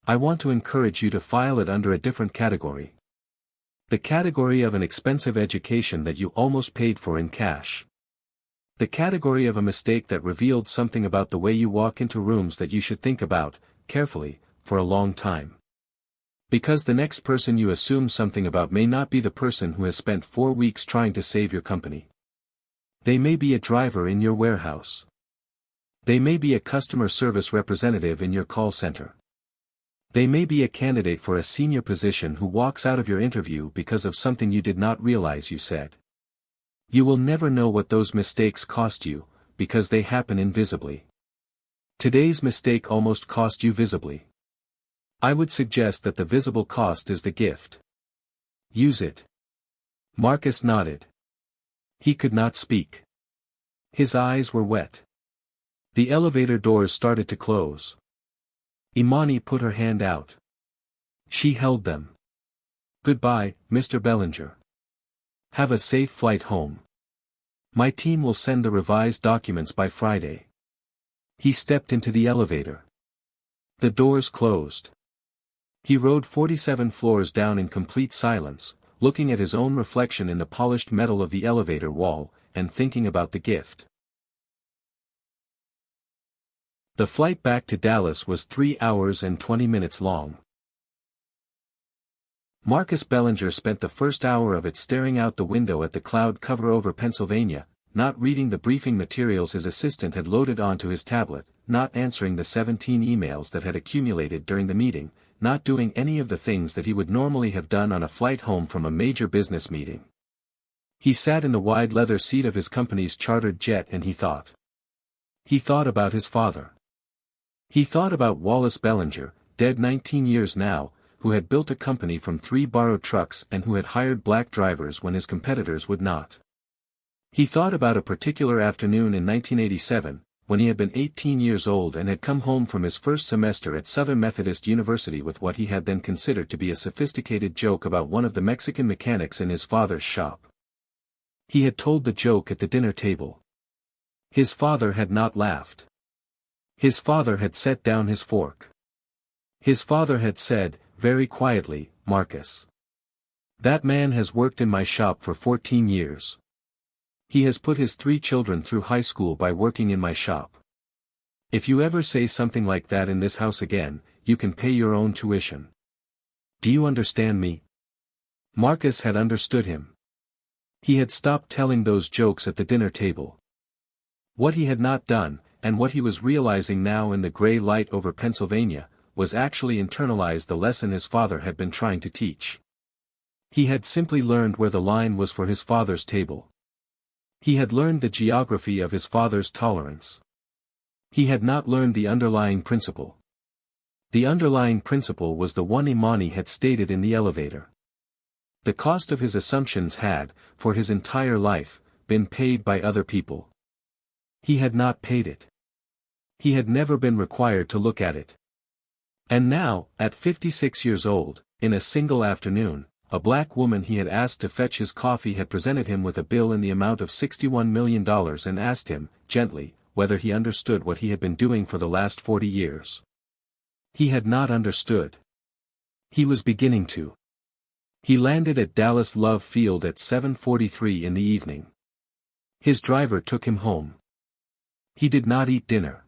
I want to encourage you to file it under a different category. The category of an expensive education that you almost paid for in cash. The category of a mistake that revealed something about the way you walk into rooms that you should think about, carefully, for a long time. Because the next person you assume something about may not be the person who has spent 4 weeks trying to save your company. They may be a driver in your warehouse. They may be a customer service representative in your call center. They may be a candidate for a senior position who walks out of your interview because of something you did not realize you said. You will never know what those mistakes cost you, because they happen invisibly. Today's mistake almost cost you visibly. I would suggest that the visible cost is the gift. Use it. Marcus nodded. He could not speak. His eyes were wet. The elevator doors started to close. Imani put her hand out. She held them. Goodbye, Mr. Bellinger. Have a safe flight home. My team will send the revised documents by Friday. He stepped into the elevator. The doors closed. He rode 47 floors down in complete silence, looking at his own reflection in the polished metal of the elevator wall, and thinking about the gift. The flight back to Dallas was 3 hours and 20 minutes long. Marcus Bellinger spent the first hour of it staring out the window at the cloud cover over Pennsylvania, not reading the briefing materials his assistant had loaded onto his tablet, not answering the 17 emails that had accumulated during the meeting, not doing any of the things that he would normally have done on a flight home from a major business meeting. He sat in the wide leather seat of his company's chartered jet and he thought. He thought about his father. He thought about Wallace Bellinger, dead 19 years now, who had built a company from 3 borrowed trucks and who had hired black drivers when his competitors would not. He thought about a particular afternoon in 1987, when he had been 18 years old and had come home from his first semester at Southern Methodist University with what he had then considered to be a sophisticated joke about one of the Mexican mechanics in his father's shop. He had told the joke at the dinner table. His father had not laughed. His father had set down his fork. His father had said, very quietly, "Marcus. That man has worked in my shop for 14 years. He has put his 3 children through high school by working in my shop. If you ever say something like that in this house again, you can pay your own tuition. Do you understand me?" Marcus had understood him. He had stopped telling those jokes at the dinner table. What he had not done, and what he was realizing now in the gray light over Pennsylvania, was actually internalize the lesson his father had been trying to teach. He had simply learned where the line was for his father's table. He had learned the geography of his father's tolerance. He had not learned the underlying principle. The underlying principle was the one Imani had stated in the elevator. The cost of his assumptions had, for his entire life, been paid by other people. He had not paid it. He had never been required to look at it. And now, at 56 years old, in a single afternoon, a black woman he had asked to fetch his coffee had presented him with a bill in the amount of $61 million and asked him, gently, whether he understood what he had been doing for the last 40 years. He had not understood. He was beginning to. He landed at Dallas Love Field at 7:43 in the evening. His driver took him home. He did not eat dinner.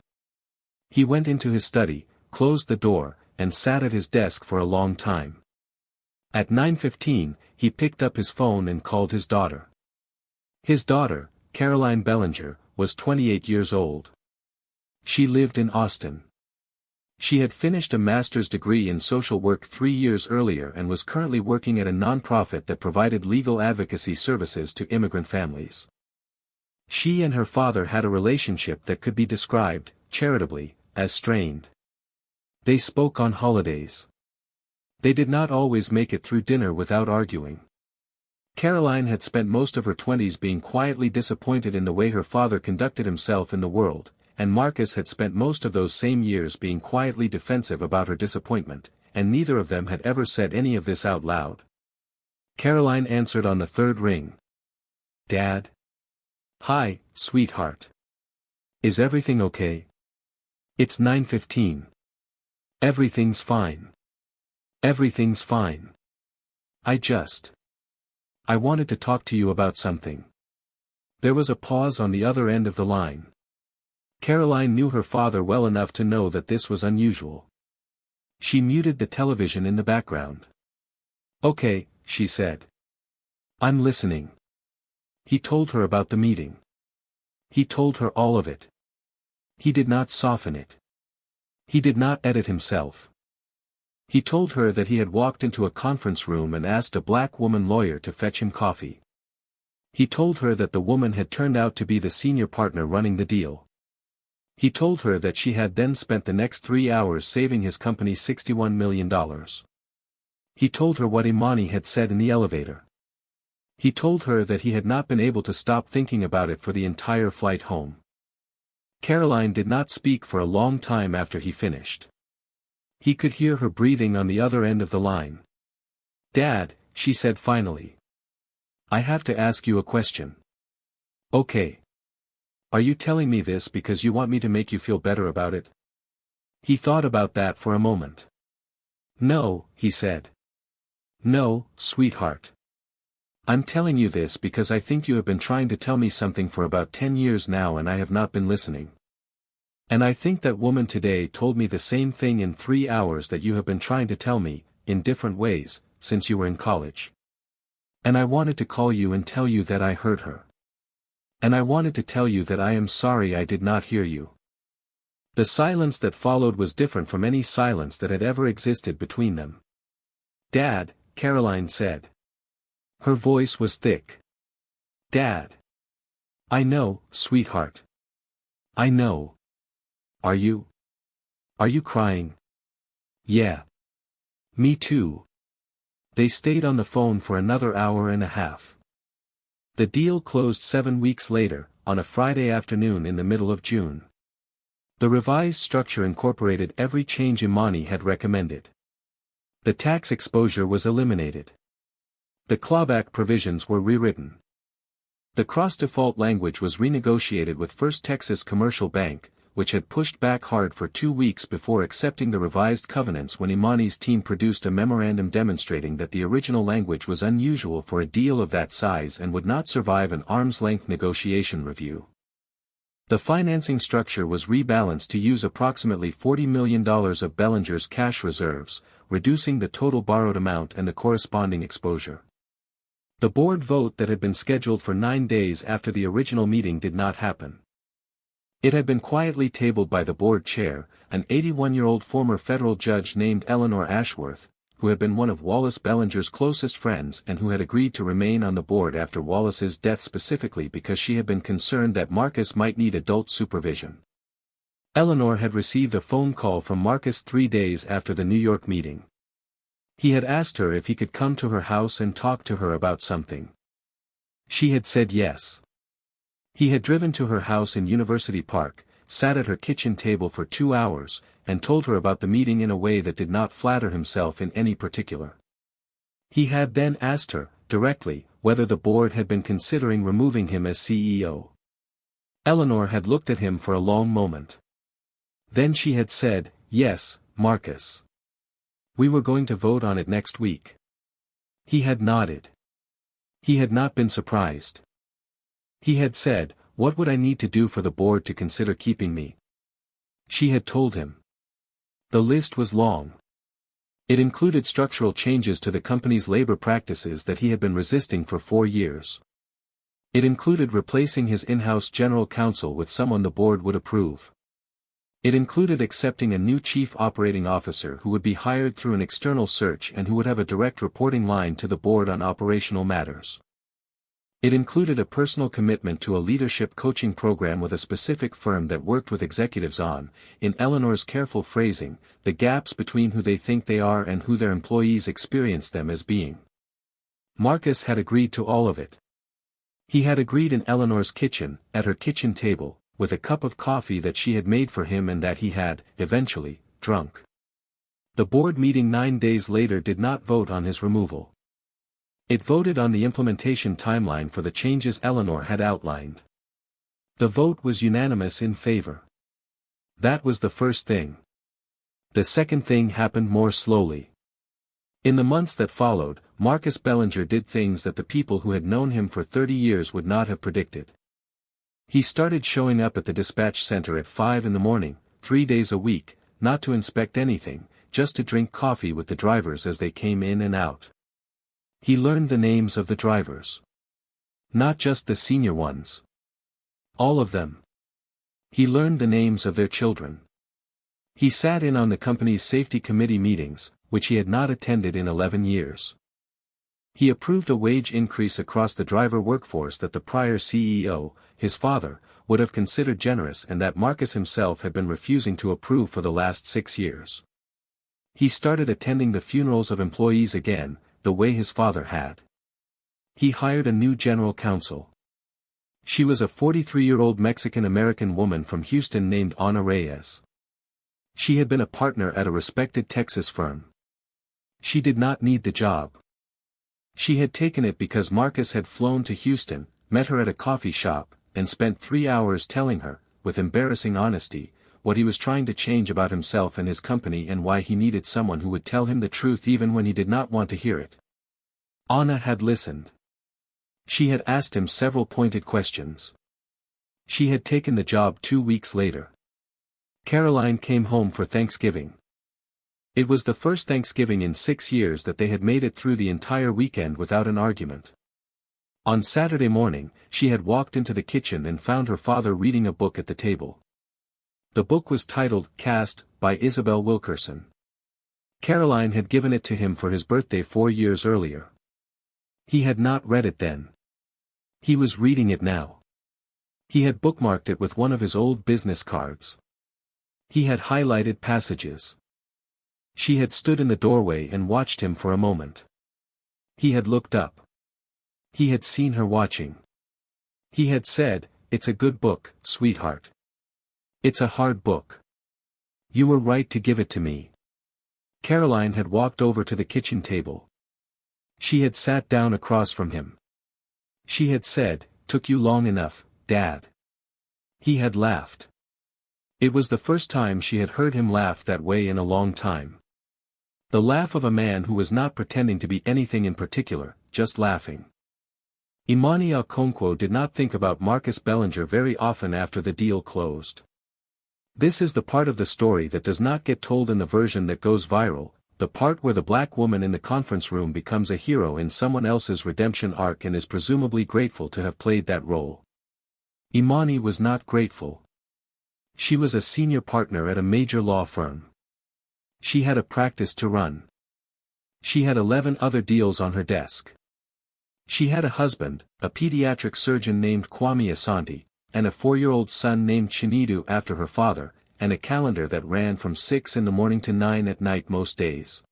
He went into his study, closed the door, and sat at his desk for a long time. At 9:15, he picked up his phone and called his daughter. His daughter, Caroline Bellinger, was 28 years old. She lived in Austin. She had finished a master's degree in social work 3 years earlier and was currently working at a nonprofit that provided legal advocacy services to immigrant families. She and her father had a relationship that could be described, charitably, as strained. They spoke on holidays. They did not always make it through dinner without arguing. Caroline had spent most of her 20s being quietly disappointed in the way her father conducted himself in the world, and Marcus had spent most of those same years being quietly defensive about her disappointment, and neither of them had ever said any of this out loud. Caroline answered on the 3rd ring. "Dad? Hi, sweetheart. Is everything okay? It's 9:15. Everything's fine. Everything's fine. I wanted to talk to you about something." There was a pause on the other end of the line. Caroline knew her father well enough to know that this was unusual. She muted the television in the background. "Okay," she said. "I'm listening." He told her about the meeting. He told her all of it. He did not soften it. He did not edit himself. He told her that he had walked into a conference room and asked a black woman lawyer to fetch him coffee. He told her that the woman had turned out to be the senior partner running the deal. He told her that she had then spent the next 3 hours saving his company $61 million. He told her what Imani had said in the elevator. He told her that he had not been able to stop thinking about it for the entire flight home. Caroline did not speak for a long time after he finished. He could hear her breathing on the other end of the line. "Dad," she said finally. "I have to ask you a question." "Okay. Are you telling me this because you want me to make you feel better about it?" He thought about that for a moment. "No," he said. "No, sweetheart. I'm telling you this because I think you have been trying to tell me something for about 10 years now and I have not been listening. And I think that woman today told me the same thing in 3 hours that you have been trying to tell me, in different ways, since you were in college. And I wanted to call you and tell you that I heard her. And I wanted to tell you that I am sorry I did not hear you." The silence that followed was different from any silence that had ever existed between them. "Dad," Caroline said. Her voice was thick. Dad. I know, sweetheart. I know. Are you? Are you crying? Yeah. Me too. They stayed on the phone for another hour and a half. The deal closed 7 weeks later, on a Friday afternoon in the middle of June. The revised structure incorporated every change Imani had recommended. The tax exposure was eliminated. The clawback provisions were rewritten. The cross-default language was renegotiated with First Texas Commercial Bank, which had pushed back hard for 2 weeks before accepting the revised covenants when Imani's team produced a memorandum demonstrating that the original language was unusual for a deal of that size and would not survive an arm's-length negotiation review. The financing structure was rebalanced to use approximately $40 million of Bellinger's cash reserves, reducing the total borrowed amount and the corresponding exposure. The board vote that had been scheduled for 9 days after the original meeting did not happen. It had been quietly tabled by the board chair, an 81-year-old former federal judge named Eleanor Ashworth, who had been one of Wallace Bellinger's closest friends and who had agreed to remain on the board after Wallace's death specifically because she had been concerned that Marcus might need adult supervision. Eleanor had received a phone call from Marcus 3 days after the New York meeting. He had asked her if he could come to her house and talk to her about something. She had said yes. He had driven to her house in University Park, sat at her kitchen table for 2 hours, and told her about the meeting in a way that did not flatter himself in any particular. He had then asked her, directly, whether the board had been considering removing him as CEO. Eleanor had looked at him for a long moment. Then she had said, "Yes, Marcus. We were going to vote on it next week." He had nodded. He had not been surprised. He had said, "What would I need to do for the board to consider keeping me?" She had told him. The list was long. It included structural changes to the company's labor practices that he had been resisting for 4 years. It included replacing his in-house general counsel with someone the board would approve. It included accepting a new chief operating officer who would be hired through an external search and who would have a direct reporting line to the board on operational matters. It included a personal commitment to a leadership coaching program with a specific firm that worked with executives on, in Eleanor's careful phrasing, the gaps between who they think they are and who their employees experience them as being. Marcus had agreed to all of it. He had agreed in Eleanor's kitchen, at her kitchen table, with a cup of coffee that she had made for him and that he had, eventually, drunk. The board meeting 9 days later did not vote on his removal. It voted on the implementation timeline for the changes Eleanor had outlined. The vote was unanimous in favor. That was the first thing. The second thing happened more slowly. In the months that followed, Marcus Bellinger did things that the people who had known him for 30 years would not have predicted. He started showing up at the dispatch center at 5 in the morning, 3 days a week, not to inspect anything, just to drink coffee with the drivers as they came in and out. He learned the names of the drivers. Not just the senior ones. All of them. He learned the names of their children. He sat in on the company's safety committee meetings, which he had not attended in 11 years. He approved a wage increase across the driver workforce that the prior CEO, his father, would have considered generous and that Marcus himself had been refusing to approve for the last 6 years. He started attending the funerals of employees again, the way his father had. He hired a new general counsel. She was a 43-year-old Mexican-American woman from Houston named Ana Reyes. She had been a partner at a respected Texas firm. She did not need the job. She had taken it because Marcus had flown to Houston, met her at a coffee shop, and spent 3 hours telling her, with embarrassing honesty, what he was trying to change about himself and his company and why he needed someone who would tell him the truth even when he did not want to hear it. Anna had listened. She had asked him several pointed questions. She had taken the job 2 weeks later. Caroline came home for Thanksgiving. It was the first Thanksgiving in 6 years that they had made it through the entire weekend without an argument. On Saturday morning, she had walked into the kitchen and found her father reading a book at the table. The book was titled Caste, by Isabel Wilkerson. Caroline had given it to him for his birthday 4 years earlier. He had not read it then. He was reading it now. He had bookmarked it with one of his old business cards. He had highlighted passages. She had stood in the doorway and watched him for a moment. He had looked up. He had seen her watching. He had said, "It's a good book, sweetheart. It's a hard book. You were right to give it to me." Caroline had walked over to the kitchen table. She had sat down across from him. She had said, "Took you long enough, Dad." He had laughed. It was the first time she had heard him laugh that way in a long time. The laugh of a man who was not pretending to be anything in particular, just laughing. Imani Okonkwo did not think about Marcus Bellinger very often after the deal closed. This is the part of the story that does not get told in the version that goes viral, the part where the black woman in the conference room becomes a hero in someone else's redemption arc and is presumably grateful to have played that role. Imani was not grateful. She was a senior partner at a major law firm. She had a practice to run. She had 11 other deals on her desk. She had a husband, a pediatric surgeon named Kwame Asante, and a 4-year-old son named Chinedu after her father, and a calendar that ran from 6 in the morning to 9 at night most days.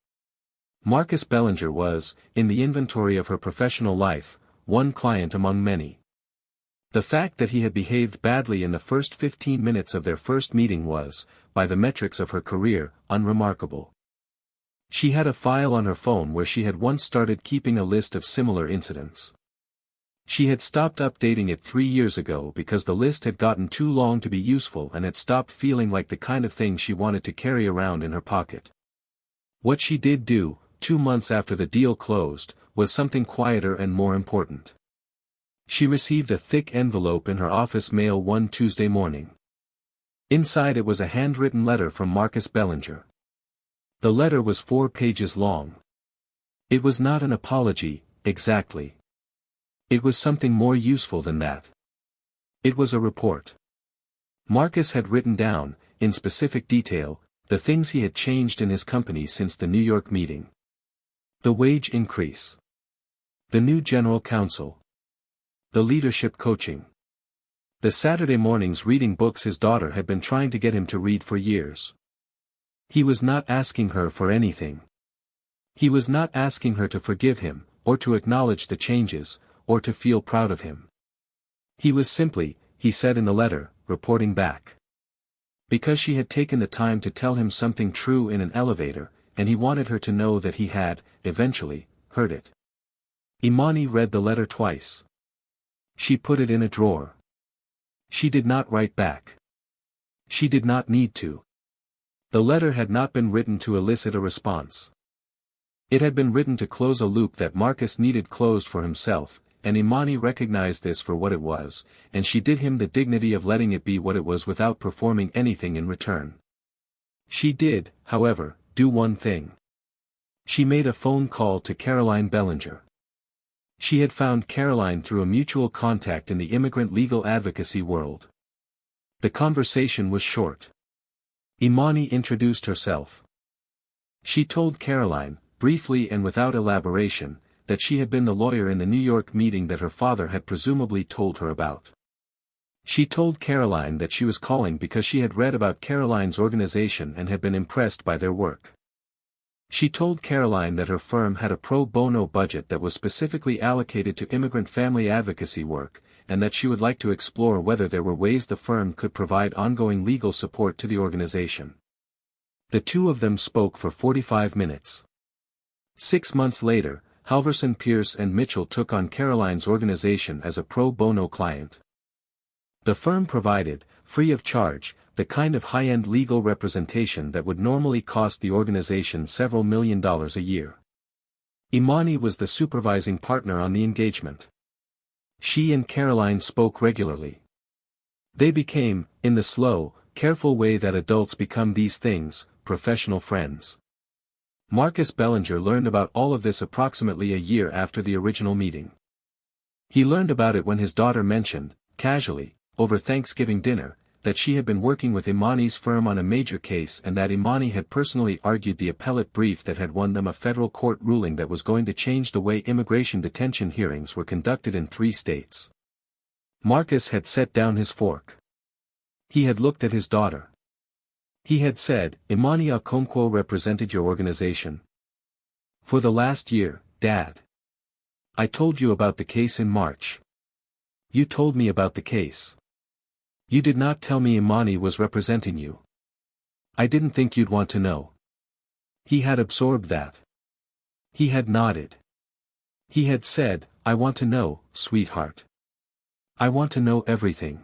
Marcus Bellinger was, in the inventory of her professional life, one client among many. The fact that he had behaved badly in the first 15 minutes of their first meeting was, by the metrics of her career, unremarkable. She had a file on her phone where she had once started keeping a list of similar incidents. She had stopped updating it 3 years ago because the list had gotten too long to be useful and had stopped feeling like the kind of thing she wanted to carry around in her pocket. What she did do, 2 months after the deal closed, was something quieter and more important. She received a thick envelope in her office mail one Tuesday morning. Inside it was a handwritten letter from Marcus Bellinger. The letter was 4 pages long. It was not an apology, exactly. It was something more useful than that. It was a report. Marcus had written down, in specific detail, the things he had changed in his company since the New York meeting. The wage increase. The new general counsel. The leadership coaching. The Saturday mornings reading books his daughter had been trying to get him to read for years. He was not asking her for anything. He was not asking her to forgive him, or to acknowledge the changes, or to feel proud of him. He was simply, he said in the letter, reporting back. Because she had taken the time to tell him something true in an elevator, and he wanted her to know that he had, eventually, heard it. Imani read the letter twice. She put it in a drawer. She did not write back. She did not need to. The letter had not been written to elicit a response. It had been written to close a loop that Marcus needed closed for himself, and Imani recognized this for what it was, and she did him the dignity of letting it be what it was without performing anything in return. She did, however, do one thing. She made a phone call to Caroline Bellinger. She had found Caroline through a mutual contact in the immigrant legal advocacy world. The conversation was short. Imani introduced herself. She told Caroline, briefly and without elaboration, that she had been the lawyer in the New York meeting that her father had presumably told her about. She told Caroline that she was calling because she had read about Caroline's organization and had been impressed by their work. She told Caroline that her firm had a pro bono budget that was specifically allocated to immigrant family advocacy work, and that she would like to explore whether there were ways the firm could provide ongoing legal support to the organization. The two of them spoke for 45 minutes. 6 months later, Halverson Pierce and Mitchell took on Caroline's organization as a pro bono client. The firm provided, free of charge, the kind of high-end legal representation that would normally cost the organization several $1 million a year. Imani was the supervising partner on the engagement. She and Caroline spoke regularly. They became, in the slow, careful way that adults become these things, professional friends. Marcus Bellinger learned about all of this approximately a year after the original meeting. He learned about it when his daughter mentioned, casually, over Thanksgiving dinner, that she had been working with Imani's firm on a major case and that Imani had personally argued the appellate brief that had won them a federal court ruling that was going to change the way immigration detention hearings were conducted in 3 states. Marcus had set down his fork. He had looked at his daughter. He had said, "Imani Okonkwo represented your organization for the last year, Dad. I told you about the case in March. You told me about the case. You did not tell me Imani was representing you. I didn't think you'd want to know." He had absorbed that. He had nodded. He had said, "I want to know, sweetheart. I want to know everything.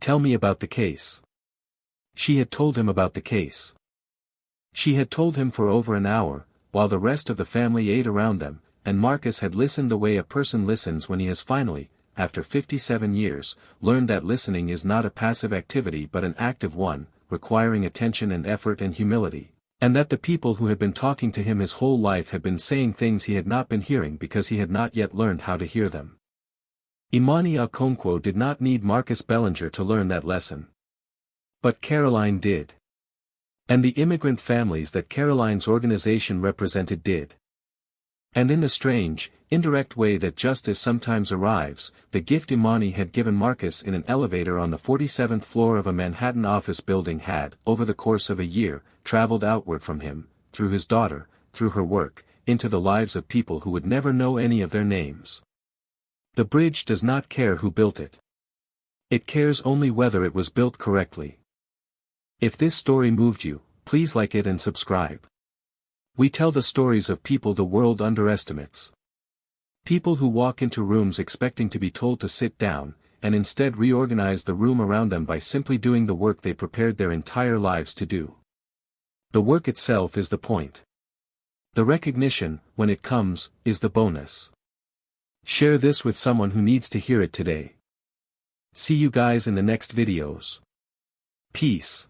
Tell me about the case." She had told him about the case. She had told him for over an hour, while the rest of the family ate around them, and Marcus had listened the way a person listens when he has finally, after 57 years, learned that listening is not a passive activity but an active one, requiring attention and effort and humility, and that the people who had been talking to him his whole life had been saying things he had not been hearing because he had not yet learned how to hear them. Imani Okonkwo did not need Marcus Bellinger to learn that lesson. But Caroline did. And the immigrant families that Caroline's organization represented did. And in the strange, indirect way that justice sometimes arrives, the gift Imani had given Marcus in an elevator on the 47th floor of a Manhattan office building had, over the course of a year, traveled outward from him, through his daughter, through her work, into the lives of people who would never know any of their names. The bridge does not care who built it. It cares only whether it was built correctly. If this story moved you, please like it and subscribe. We tell the stories of people the world underestimates. People who walk into rooms expecting to be told to sit down, and instead reorganize the room around them by simply doing the work they prepared their entire lives to do. The work itself is the point. The recognition, when it comes, is the bonus. Share this with someone who needs to hear it today. See you guys in the next videos. Peace.